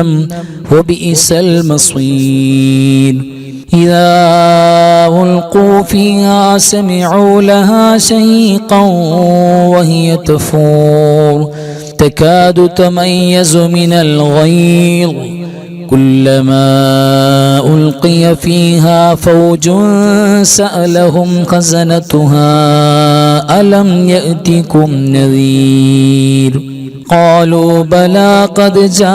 جهنم وبئس المصير إذا ألقوا فيها سمعوا لها شهيقا وهي تفور تكاد تميز من الغيظ كلما ألقي فيها فوج سألهم خزنتها ألم يأتكم نذير قالوا بلى قد جاءنا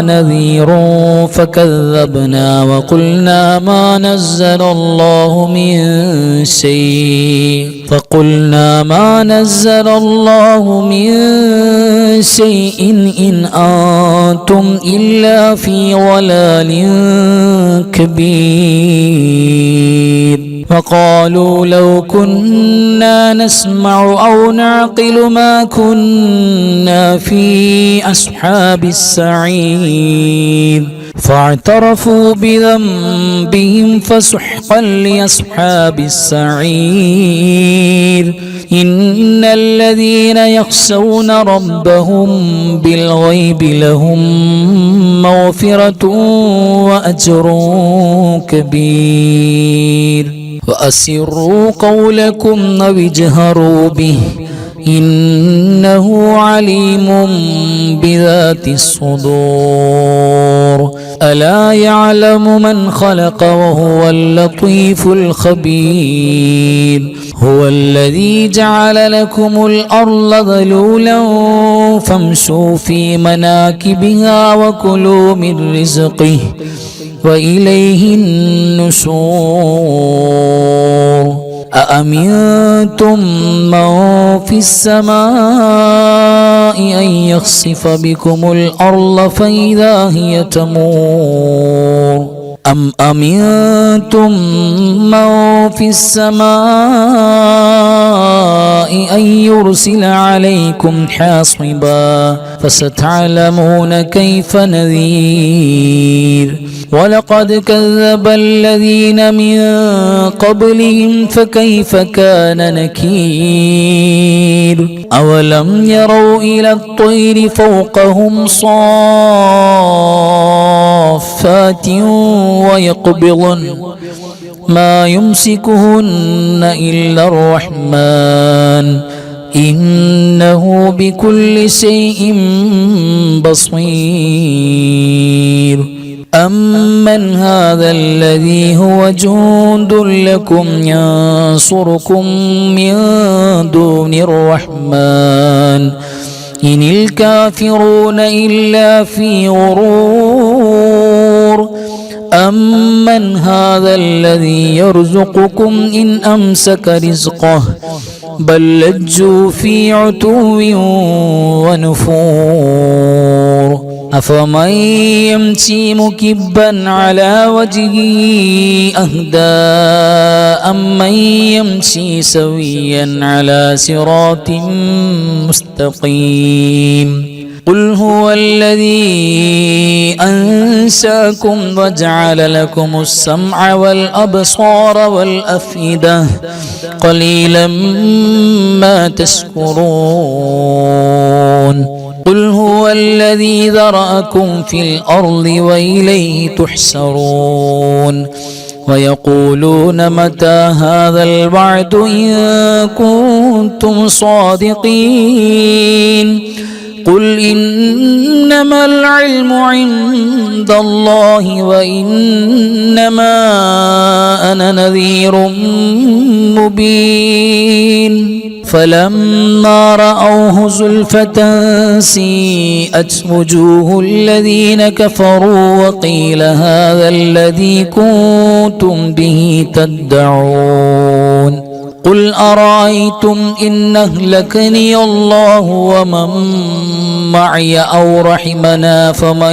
نذير فكذبنا وقلنا ما نزل الله من شيء إن أنتم إلا في ضلال كبير وقالوا لو كنا نسمع أو نعقل ما كنا في أصحاب السعير فاعترفوا بذنبهم فسحقا لأصحاب السعير إن الذين يخشون ربهم بالغيب لهم مغفرة وأجر كبير وأسروا قولكم أو اجهروا به إنه عليم بذات الصدور ألا يعلم من خلق وهو اللطيف الخبير هو الذي جعل لكم الأرض ذلولا فامشوا في مناكبها وكلوا من رزقه وإليه النشور أأمنتم من في السماء أن يخسف بكم الأرض فإذا هي تمور أم أمنتم من في السماء أن يرسل عليكم حاصبا فستعلمون كيف نذير ولقد كذب الذين من قبلهم فكيف كان نكير أولم يروا إلى الطير فوقهم صافات ويقبضن ما يمسكهن إلا الرحمن إنه بكل شيء بصير أمن هذا الذي هو جند لكم ينصركم من دون الرحمن إن الكافرون إلا في غرور أمن هذا الذي يرزقكم إن أمسك رزقه بل لجوا في عتو ونفور أفمن يمشي مكبا على وجهه أهدى أمن يمشي سويا على صراط مستقيم قل هو الذي أنشأكم وجعل لكم السمع والأبصار والأفئدة قليلا ما تشكرون قل هو الذي ذرأكم في الأرض وإليه تحشرون ويقولون متى هذا الوعد إن كنتم صادقين قل إنما العلم عند الله وإنما أنا نذير مبين فلما رأوه زلفة سيئت وجوه الذين كفروا وقيل هذا الذي كنتم به تدعون قل أرأيتم إن أهلكني الله ومن معي أو رحمنا فمن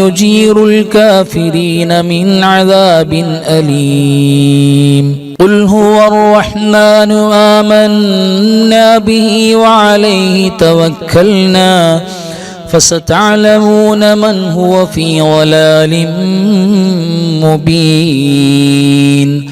يجير الكافرين من عذاب أليم قل هو الرحمن آمنا به وعليه توكلنا فستعلمون من هو في ضلال مبين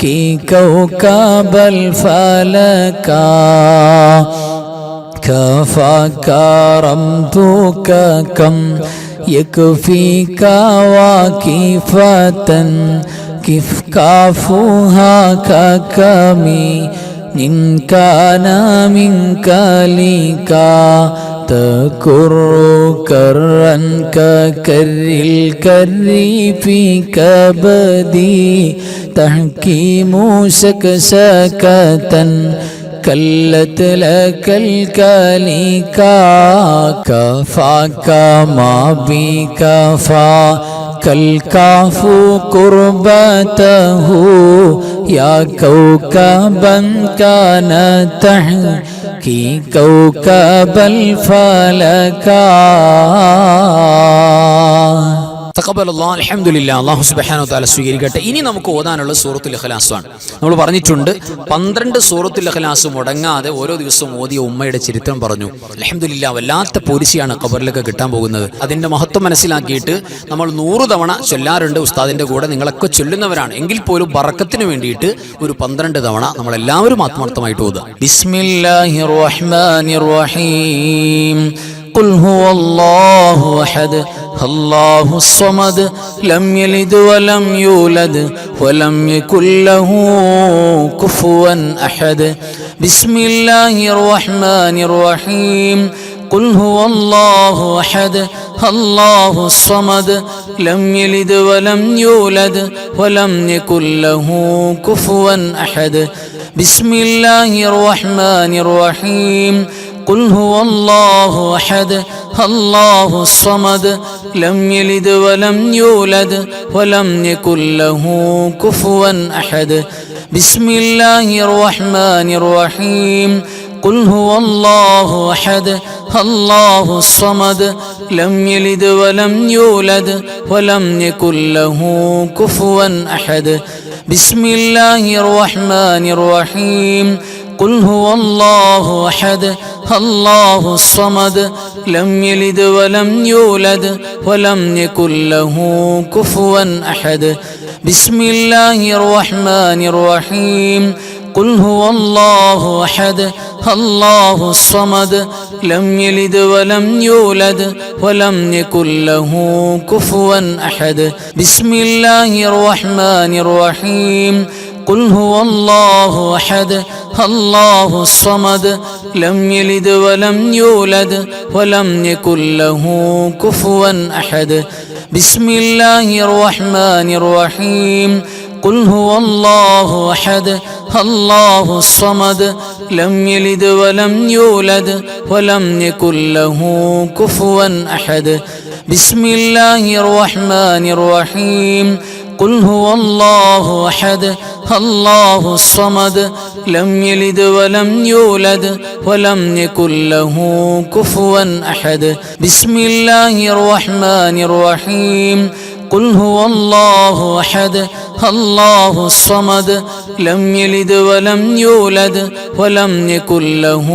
की कौकबल फलका कफाका रमतुका कम यकफीका वाकिफतन किफ काफुहा का कमी निनकाना मिनकलिका तकुर्रु करन का करिल करी फी कबदी तहकीमु सकतन कल्लत लकल कलिका कफाका मा बी कफा कल काफू कुर्बतहु या कौकबन कान तहकी कौकबल फलका തഖബ്ബലല്ലാഹ് അൽഹംദുലില്ലാഹ്. അല്ലാഹു സുബ്ഹാനഹു വ തആല സ്വീകരിക്കട്ടെ. ഇനി നമുക്ക് ഓതാനുള്ള സൂറത്തുൽ ഇഖ്ലാസ് ആണ്. നമ്മൾ പറഞ്ഞിട്ടുണ്ട് 12 സൂറത്തുൽ ഇഖ്ലാസ് മുടങ്ങാതെ ഓരോ ദിവസവും ഓതിയ ഉമ്മയുടെ ചരിത്രം പറഞ്ഞു. അൽഹംദുലില്ലാഹ്, വല്ലാത്ത പോലീസിയാണ് ഖബറിലൊക്കെ കിട്ടാൻ പോകുന്നത്. അതിന്റെ മഹത്വം മനസ്സിലാക്കിയിട്ട് നമ്മൾ 100 തവണ ചൊല്ലാറുണ്ട് ഉസ്താദിന്റെ കൂടെ. നിങ്ങളൊക്കെ ചൊല്ലുന്നവരാണ് എങ്കിൽ പോലും ബറക്കത്തിന് വേണ്ടിയിട്ട് ഒരു 12 തവണ നമ്മൾ എല്ലാവരും ആത്മാർത്ഥമായിട്ട് ഓതുക. ബിസ്മില്ലാഹിർ റഹ്മാനിർ റഹീം. ഖുൽ ഹുവല്ലാഹു അഹദ് അല്ലാഹു സ്വമദ് ലം യലിദ് വലം യൂലദ് വലം യകുൽ ലഹു കുഫുവൻ അഹദ്. ബിസ്മില്ലാഹിർ റഹ്മാനിർ റഹീം. ഖുൽ ഹുവല്ലാഹു അഹദ് അല്ലാഹു സ്വമദ് ലം യലിദ് വലം യൂലദ് വലം യകുൽ ലഹു കുഫുവൻ അഹദ്. ബിസ്മില്ലാഹിർ റഹ്മാനിർ റഹീം. قل هو الله أحد الله الصمد لم يلد ولم يولد ولم يكن له كفوا أحد. بسم الله الرحمن الرحيم. قل هو الله أحد الله الصمد لم يلد ولم يولد ولم يكن له كفوا أحد. بسم الله الرحمن الرحيم. قل هو الله أحد الله الصمد لم يلد ولم يولد ولم يكن له كفوا أحد. بسم الله الرحمن الرحيم. قل هو الله أحد الله الصمد لم يلد ولم يولد ولم يكن له كفوا أحد. بسم الله الرحمن الرحيم. قل هو الله أحد الله الصمد لم يلد ولم يولد ولم يكن له كفوا أحد. بسم الله الرحمن الرحيم. قل هو الله أحد الله الصمد لم يلد ولم يولد ولم يكن له كفوا أحد. بسم الله الرحمن الرحيم. قل هو الله أحد الله الصمد لم يلد ولم يولد ولم يكن له كفوا أحد. بسم الله الرحمن الرحيم. قل هو الله أحد الله الصمد لم يلد ولم يولد ولم يكن له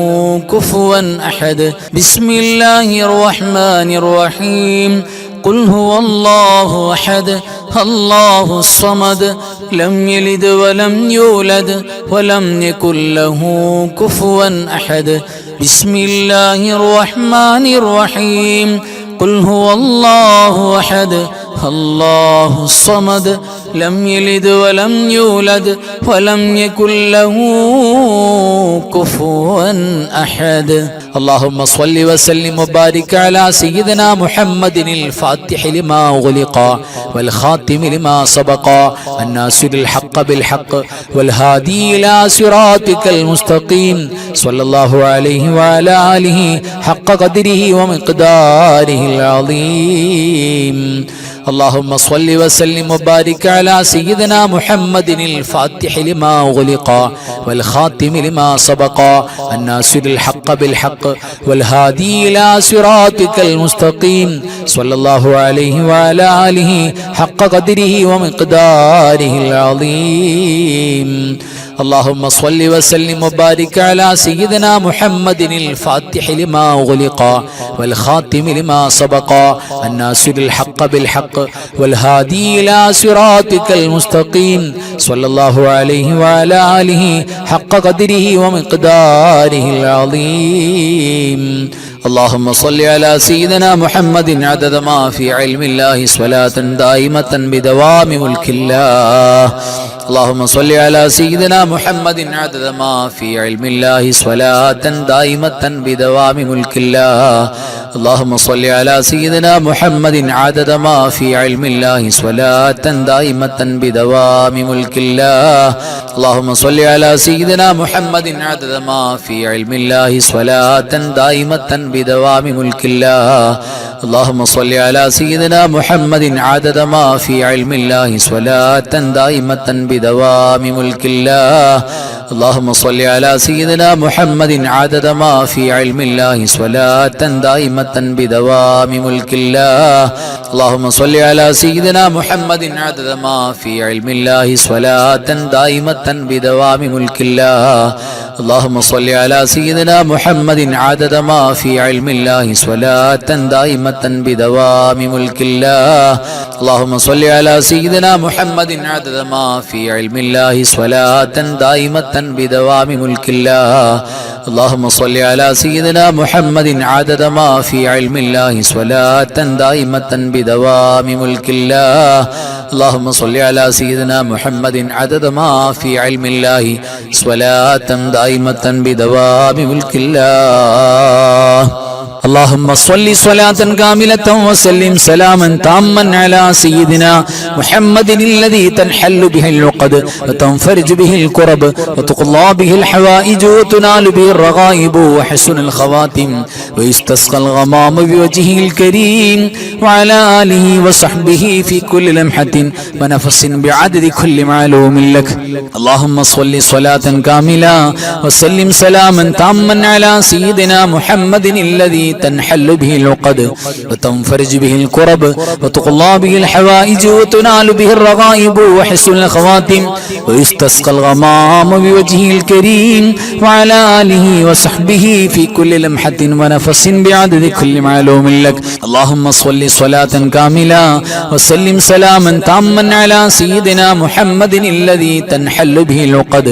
كفوا أحد. بسم الله الرحمن الرحيم. قل هو الله أحد الله الصمد لم يلد ولم يولد ولم يكن له كفوا أحد. بسم الله الرحمن الرحيم. قل هو الله أحد الله الصمد لم يلد ولم يولد ولم يكن له كفوا أحد. اللهم صل وسلم وبارك على سيدنا محمد الفاتح لما أغلق والخاتم لما سبق الناصر الحق بالحق والهادي إلى صراطك المستقيم صلى الله عليه وعلى آله حق قدره ومقداره العظيم. اللهم صل وسلم وبارك على سيدنا محمد الفاتح لما أغلق والخاتم لما سبق الناصر الحق بالحق والهادي إلى صراطك المستقيم صلى الله عليه وعلى آله حق قدره ومقداره العظيم. اللهم صل وسلم وبارك على سيدنا محمد الفاتح لما أغلق والخاتم لما سبق الناصر الحق بالحق والهادي إلى صراطك المستقيم صلى الله عليه وعلى آله حق قدره ومقداره العظيم. اللهم صل على سيدنا محمد عدد ما في علم الله صلاة دائمة بدوام ملك الله. اللهم صل على سيدنا محمد عدد ما في علم الله صلاة دائمة بدوام ملك الله. اللهم صل على سيدنا محمد عدد ما في علم الله صلاة دائمة بدوام ملك الله. اللهم صل على سيدنا محمد عدد ما في علم الله صلاة دائمة بدوام ملك الله. اللهم صل على سيدنا محمد عدد ما في علم الله صلاة دائمة بدوام ملك الله. اللهم صل على سيدنا محمد عدد ما في علم الله صلاة دائمة بدوام ملك الله. اللهم صل على سيدنا محمد عدد ما في علم الله صلاة دائمة بدوام ملك الله. اللهم صل على سيدنا محمد عدد ما في علم الله صلاة دائمة بدوام ملك الله. اللهم صل على سيدنا محمد عدد ما في علم الله صلاة دائمة بدوام ملك الله. اللهم صل على سيدنا محمد عدد ما في علم الله صلاة دائمة بدوام ملك الله. اللهم صل على سيدنا محمد عدد ما في علم الله صلاة دائمة بدوام ملك الله. اللهم صل صلاة كاملة وسلم سلاما تاما على سيدنا محمد الذي تنحل به العقد وتنفرج به الكرب وتقضى به الحوائج وتنال به الرغائب وحسن الخواتم ويستسقى الغمام بوجهه الكريم وعلى آله وصحبه في كل لمحة ونفس بعدد كل معلوم لك. اللهم صل صلاة كاملة وسلم سلاما تاما على سيدنا محمد الذي تنحل به العقد وتنفرج به الكرب وتقضى به الحوائج وتنال به الرغائب وحسن الخواتم ويستسقى الغمام بوجهه الكريم وعلى آله وصحبه في كل لمحة ونفس بعدد كل معلوم لك. اللهم صل صلاة كاملة وسلم سلاما تاما على سيدنا محمد الذي تنحل به العقد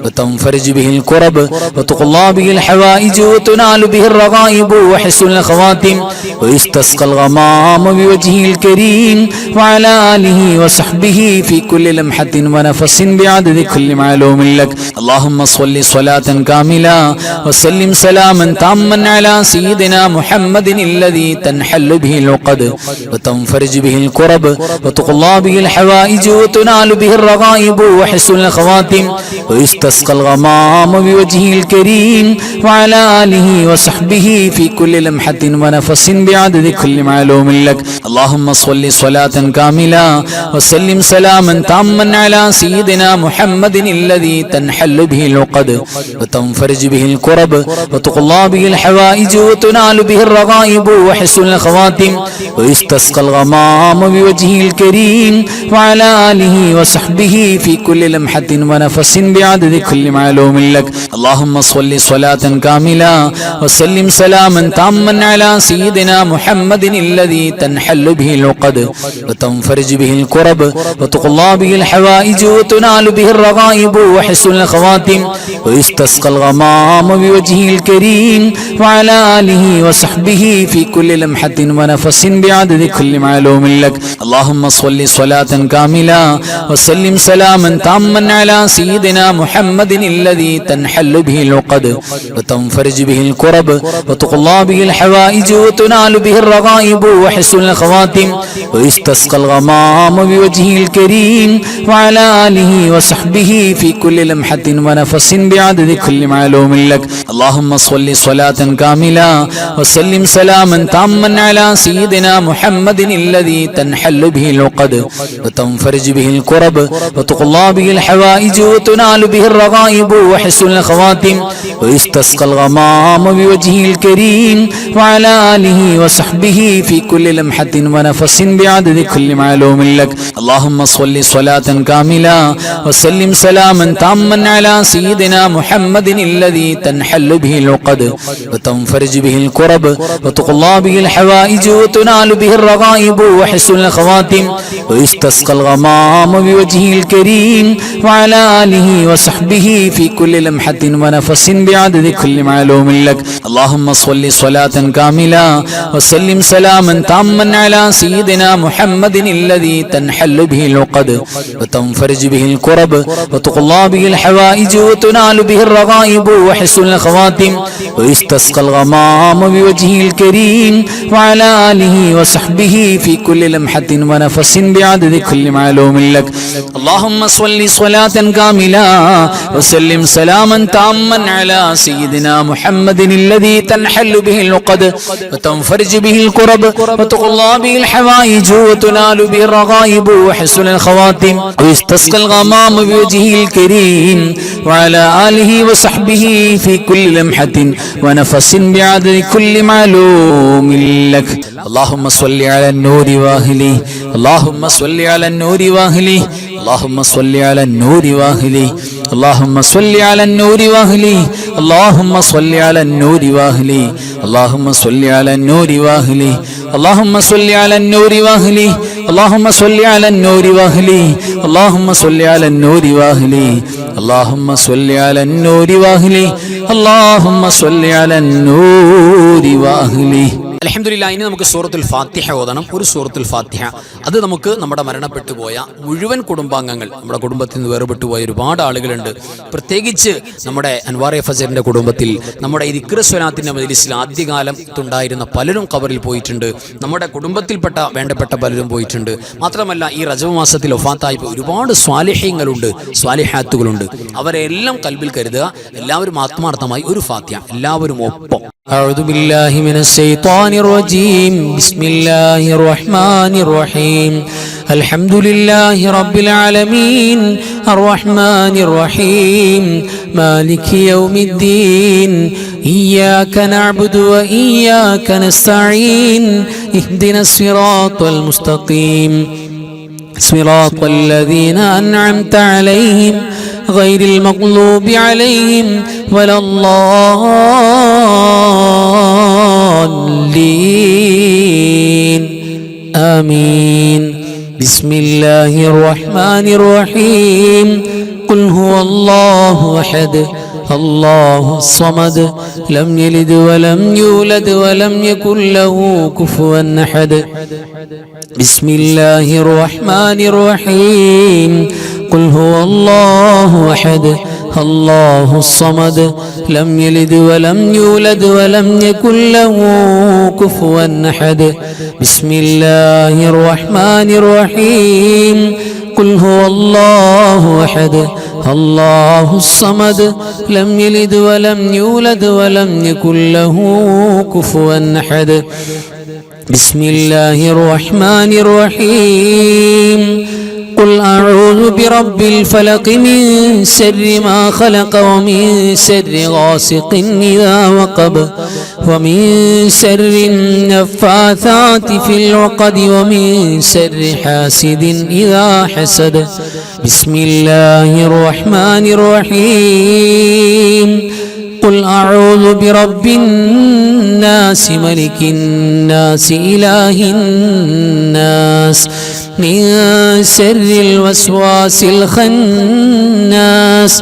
وتنفرج به الكرب وتقضى به الحوائج وتنال به الرغائب وحسن الخواتم ويستسقى الغمام بوجهه الكريم وعلى آله وصحبه في كل لمحة ونفس بعدد كل معلوم لك. اللهم صل صلاة كاملة وسلم سلاما تاما على سيدنا محمد الذي تنحل به العقد وتنفرج به الكرب وتقضى به الحوائج وتنال به الرغائب وحسن الخواتم ويستسقى الغمام بوجهه الكريم وعلى آله وصحبه في كل لمحة ونفس بعدد كل معلوم لك. اللهم صل صلاة كاملة وسلم سلاما تاما على سيدنا محمد الذي تنحل به العقد وتنفرج به الكرب وتقضى به الحوائج وتنال به الرغائب وحسن الخواتم ويستسقى الغمام بوجهه الكريم وعلى آله وصحبه في كل لمحة ونفس بعدد كل معلوم لك. اللهم صل صلاة كاملة وسلم سلاما تاما على سيدنا محمد الذي تنحل به العقد وتنفرج به الكرب وتقضى به الحوائج وتنال به الرغائب وحسن الخواتم ويستسقى الغمام بوجهه الكريم وعلى آله وصحبه في كل لمحة ونفس بعدد كل معلوم لك. اللهم صل صلاة كاملة وسلم سلاما تاما على سيدنا محمد الذي تنحل به العقد وتنفرج به الكرب وتقضى به الحوائج وتنال به الرغائب وحسن الخواتم ويستسقى الغمام بوجهه الكريم وعلى آله وصحبه في كل لمحة ونفس بعدد كل معلوم لك. اللهم صل صلاة كاملة وسلم سلاما تاما على سيدنا محمد الذي تنحل به العقد وتنفرج به الكرب وتقضى به الحوائج وتنال به الرغائب وحسن الخواتم ويستسقى الغمام بوجهه الكريم وعلى آله وصحبه في كل لمحة ونفس بعدد كل معلوم لك. اللهم صل صلاة كاملة وسلم سلاما تاما على سيدنا محمد الذي تنحل به العقد وتنفرج به الكرب وتقضى به الحوائج وتنال به الرغائب وحسن الخواتم ويستسقى الغمام بوجهه الكريم وعلى آله وصحبه في كل لمحة ونفس بعدد كل معلوم لك. اللهم صل صلاة كاملة وسلم سلاما تاما على سيدنا محمد الذي تنحل به العقد وتنفرج به الكرب وتقضى به الحوائج وتنال به الرغائب وحسن الخواتم ويستسقى الغمام بوجهه الكريم وعلى آله وصحبه في كل لمحة ونفس بعدد كل معلوم لك. اللهم صل صلاة كاملة وسلم سلاما تاما على سيدنا محمد الذي تنحل به العقد وتنفرج به الكرب وتقضى به الحوائج وتنال به الرغائب وحسن الخواتم ويستسقى الغمام بوجهه الكريم وعلى آله وصحبه في كل لمحة ونفس بعدد كل معلوم لك. اللهم صل على النور واهله. اللهم صل على النور واهله. اللهم صل على النور واهله. اللهم صل على النور واهله. اللهم صل على النور واهله. اللهم صل على النور واهله. اللهم صل على النور واهله. اللهم صل على النور واهله. اللهم صل على النور واهله. اللهم صل على النور واهله. اللهم صل على النور واهله. അൽഹംദുലില്ലാഹ്. ഇനി നമുക്ക് സൂറത്തുൽ ഫാത്തിഹ ഓതണം. ഒരു സൂറത്തുൽ ഫാത്തിഹ അത് നമുക്ക് നമ്മുടെ മരണപ്പെട്ടു പോയ മുഴുവൻ കുടുംബാംഗങ്ങൾ, നമ്മുടെ കുടുംബത്തിൽ നിന്ന് വേർപെട്ടു പോയ ഒരുപാട് ആളുകളുണ്ട്. പ്രത്യേകിച്ച് നമ്മുടെ അൻവാർ ഫസറിന്റെ കുടുംബത്തിൽ, നമ്മുടെ ഈ ദിക്ർ സ്വലാത്തിന്റെ മജ്ലിസിൽ ആദ്യകാലത്തുണ്ടായിരുന്ന പലരും ഖബറിൽ പോയിട്ടുണ്ട്. നമ്മുടെ കുടുംബത്തിൽപ്പെട്ട വേണ്ടപ്പെട്ട പലരും പോയിട്ടുണ്ട്. മാത്രമല്ല ഈ റജബ് മാസത്തിൽ വഫാത്തായി ഒരുപാട് സ്വാലിഹീങ്ങളുണ്ട്, സ്വാലിഹാത്തുകളുണ്ട്. അവരെല്ലാം കൽബിൽ കരുതുക. എല്ലാവരും ആത്മാർത്ഥമായി ഒരു ഫാത്തിഹ എല്ലാവരും ഒപ്പം. أعوذ بالله من الشيطان الرجيم. بسم الله الرحمن الرحيم. الحمد لله رب العالمين الرحمن الرحيم مالك يوم الدين إياك نعبد وإياك نستعين اهدنا الصراط المستقيم صراط الذين أنعمت عليهم غير المغضوب عليهم ولا الضالين آمين. بسم الله الرحمن الرحيم. قل هو الله أحد الله الصمد لم يلد ولم يولد ولم يكن له كفوا أحد. بسم الله الرحمن الرحيم. قل هو الله أحد الله الصمد لم يلد ولم يولد ولم يكن له كفوا أحد. بسم الله الرحمن الرحيم. قل هو الله أحد الله الصمد لم يلد ولم يولد ولم يكن له كفوا أحد. بسم الله الرحمن الرحيم. قل أعوذ برب الفلق من شر ما خلق ومن شر غاسق إذا وقب ومن شر النفاثات في العقد ومن شر حاسد إذا حسد. بسم الله الرحمن الرحيم. قل أعوذ برب الناس ملك الناس إله الناس من شر الوسواس الخناس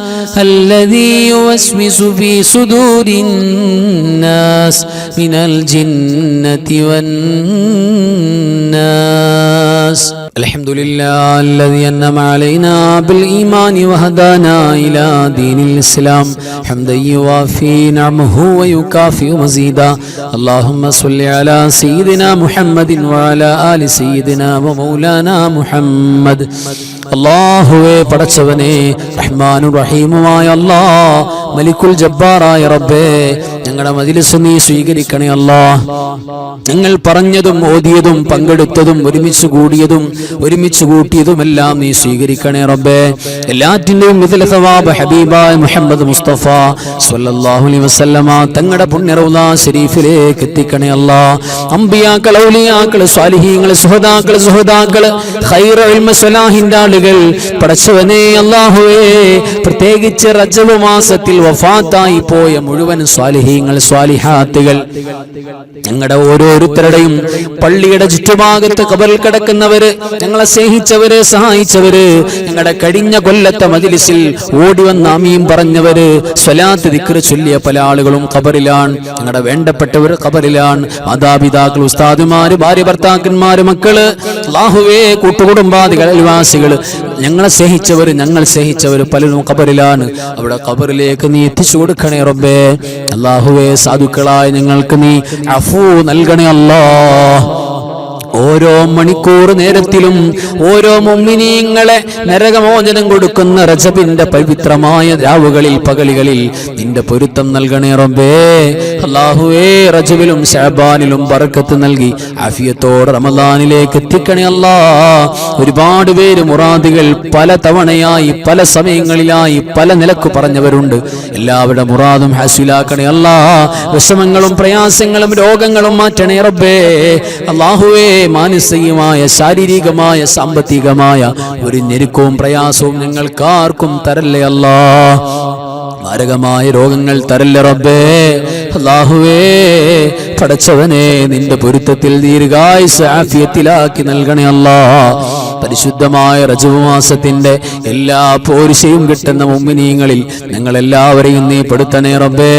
الذي يوسوس في صدور الناس من الجنة والناس. الحمد لله الذي أنعم علينا بالإيمان وهدانا إلى دين الإسلام حمدا يوافي نعمه ويكافئ مزيدا. اللهم صل على سيدنا محمد وعلى آل سيدنا ومولانا محمد. അല്ലാഹുവേ പടച്ചവനെ റഹ്മാനും റഹീമുമായ അല്ലാഹ് മലിക്കുൽ ജബ്ബാറായ റബ്ബേ ഞങ്ങളുടെ മജ്‌ലിസ് നീ സ്വീകരിക്കണേ അല്ലാഹ്. ഞങ്ങൾ പറഞ്ഞതും ഓതിയതും പങ്കെടുത്തതും ഒരുമിച്ച് കൂടിയതും ഒരുമിച്ച് കൂട്ടിയതുമെല്ലാം നീ സ്വീകരിക്കണേ റബ്ബേ. എല്ലാറ്റിന്റെയും മിഥ്ല സവാബ് ഹബീബായ മുഹമ്മദ് മുസ്തഫ സ്വല്ലല്ലാഹു അലൈഹി വസല്ലമ തങ്ങളുടെ പുണ്യ റൗള ശരീഫിലേക്ക് എത്തിക്കണേ അല്ലാഹ്. അമ്പിയാക്കൾ, ഔലിയാക്കൾ, സ്വാലിഹീങ്ങൾ, സുഹദാക്കൾ, ഖൈർ ഇൽമ സ്വലാഹിന്റെ ആളുകൾ പടച്ചവനേ അല്ലാഹുവേ, പ്രത്യേകിച്ച് റജബ് മാസത്തിൽ വഫാത്തായി പോയ മുഴുവൻ സ്വാലിഹീങ്ങൾ, സ്വാലിഹാത്തുകൾ, ഞങ്ങളുടെ ഓരോരുത്തരുടെയും പള്ളിയുടെ ചുറ്റുഭാഗത്ത് ഖബറിൽ കിടക്കുന്നവര്, ഞങ്ങളെ സ്നേഹിച്ചവര്, സഹായിച്ചവര്, ഞങ്ങളുടെ കഴിഞ്ഞ കൊല്ലത്തെ മജ്‌ലിസിൽ ഓടി വന്ന ആമീൻ പറഞ്ഞവര്, സ്വലാത്ത് ദിക്ർ ചൊല്ലിയ പല ആളുകളും ഖബറിലാണ്. ഞങ്ങളുടെ വേണ്ടപ്പെട്ടവർ ഖബറിലാണ്. മാതാപിതാക്കൾ, ഉസ്താദുമാര്, ഭാര്യ ഭർത്താക്കന്മാര്, മക്കള്, അല്ലാഹുവേ, കൂട്ടുകുടുംബാദികൾ, അയൽവാസികള്, ഞങ്ങളെ സ്നേഹിച്ചവര്, ഞങ്ങൾ സ്നേഹിച്ചവര് പലരും ഖബറിലാണ്. അവിടെ ഖബറിലേക്ക് നീ എത്തിച്ചു കൊടുക്കണേ റബ്ബേ. അല്ലാഹുവേ, സാധുക്കളായ ഞങ്ങൾക്ക് നീ അഫൂ നൽകണേ അല്ലാഹ്. ഓരോ മണിക്കൂർ നേരത്തിലും ഓരോ മുഅ്മിനീങ്ങളെ നരകമോചനം കൊടുക്കുന്ന റജബിന്റെ പവിത്രമായ രാവുകളിൽ, പകലുകളിൽ നിന്റെ പൊരുത്തം നൽകണേ റബ്ബേ. അല്ലാഹുവേ, റജബിലും ശഅബാനിലും ബറക്കത്ത് നൽകി ആഫിയത്തോടെ റമളാനിലേക്ക് എത്തിക്കണേ അല്ലാഹ്. ഒരുപാട് പേര് മുറാദുകൾ പല തവണയായി, പല സമയങ്ങളിലായി, പല നിലക്ക് പറഞ്ഞവരുണ്ട്. എല്ലാവരുടെ മുറാദും ഹാസിലാക്കണേ അല്ലാഹ്. വിഷമങ്ങളും പ്രയാസങ്ങളും രോഗങ്ങളും മാറ്റണേ റബ്ബേ. അല്ലാഹുവേ, മാനസികമായ, ശാരീരികമായ, സാമ്പത്തികമായ ഒരു ഞെരുക്കവും പ്രയാസവും ഞങ്ങൾക്കാർക്കും തരല്ലേ അല്ലാഹ്. മാരകമായ രോഗങ്ങൾ തരല്ലേ റബ്ബേ. അല്ലാഹുവേ, പടച്ചവനെ, നിന്റെ പൊരുത്തത്തിൽ ദീർഘായുസ്സ് ആഫിയത്തിലാക്കി നൽകണേ അല്ലാഹ്. പരിശുദ്ധമായ റജബ് മാസത്തിന്റെ എല്ലാ പോരിശയും കിട്ടുന്ന മുഅ്മിനീങ്ങളിൽ ഞങ്ങളെല്ലാവരെയും നീ പെടുത്തണേ റബ്ബേ.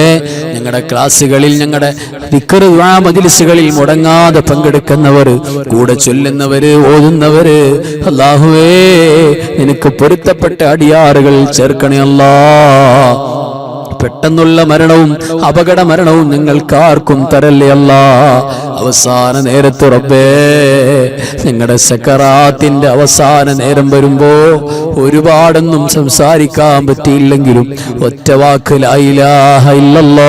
ഞങ്ങളുടെ ക്ലാസ്സുകളിൽ, ഞങ്ങളുടെ ദിക്ർ ദുആ മജ്‌ലിസുകളിൽ മുടങ്ങാതെ പങ്കെടുക്കുന്നവർ, കൂടെ ചൊല്ലുന്നവര്, ഓതുന്നവര്, അല്ലാഹുവേ, നിനക്ക് പൊരുത്തപ്പെട്ട അടിയാറുകൾ ചേർക്കണേ അല്ലാഹ്. പെട്ടെന്നുള്ള മരണവും അപകട മരണവും ഞങ്ങൾക്കാർക്കും തരല്ലേ അല്ലാഹ്. അവസാന നേരത്ത് റബ്ബേ, നിങ്ങളുടെ സക്കറാത്തിന്റെ അവസാന നേരം വരുമ്പോ ഒരുപാടൊന്നും സംസാരിക്കാൻ പറ്റിയില്ലെങ്കിലും ഒറ്റ വാക്ക് ലാ ഇലാഹ ഇല്ലല്ലാഹ്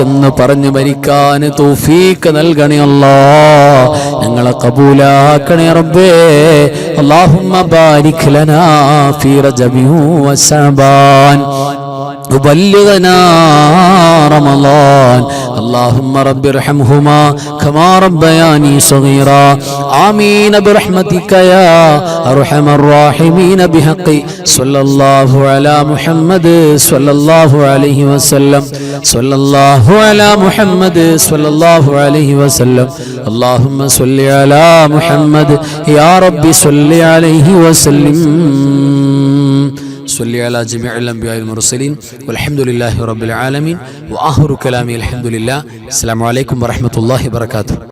എന്ന് പറഞ്ഞു മരിക്കാൻ തൗഫീഖ് നൽകണേ അല്ലാഹ്. ഞങ്ങളെ കബൂലാക്കണേ റബ്ബേ. അല്ലാഹുമ്മ ബാരിക് ലനാ ഫീ റജബി വ ശഅബാൻ وبلغنا رمضان. اللهم رب ارحمهما كما ربياني صغيرا. آمين برحمتك يا أرحم الراحمين بحق صلى الله على محمد صلى الله عليه وسلم. صلى الله على محمد صلى الله عليه وسلم. اللهم صل على محمد يا رب صل عليه وسلم. صلي على جميع الأنبياء والمرسلين والحمد لله رب العالمين. وآخر كلامي الحمد لله. السلام عليكم ورحمة الله وبركاته.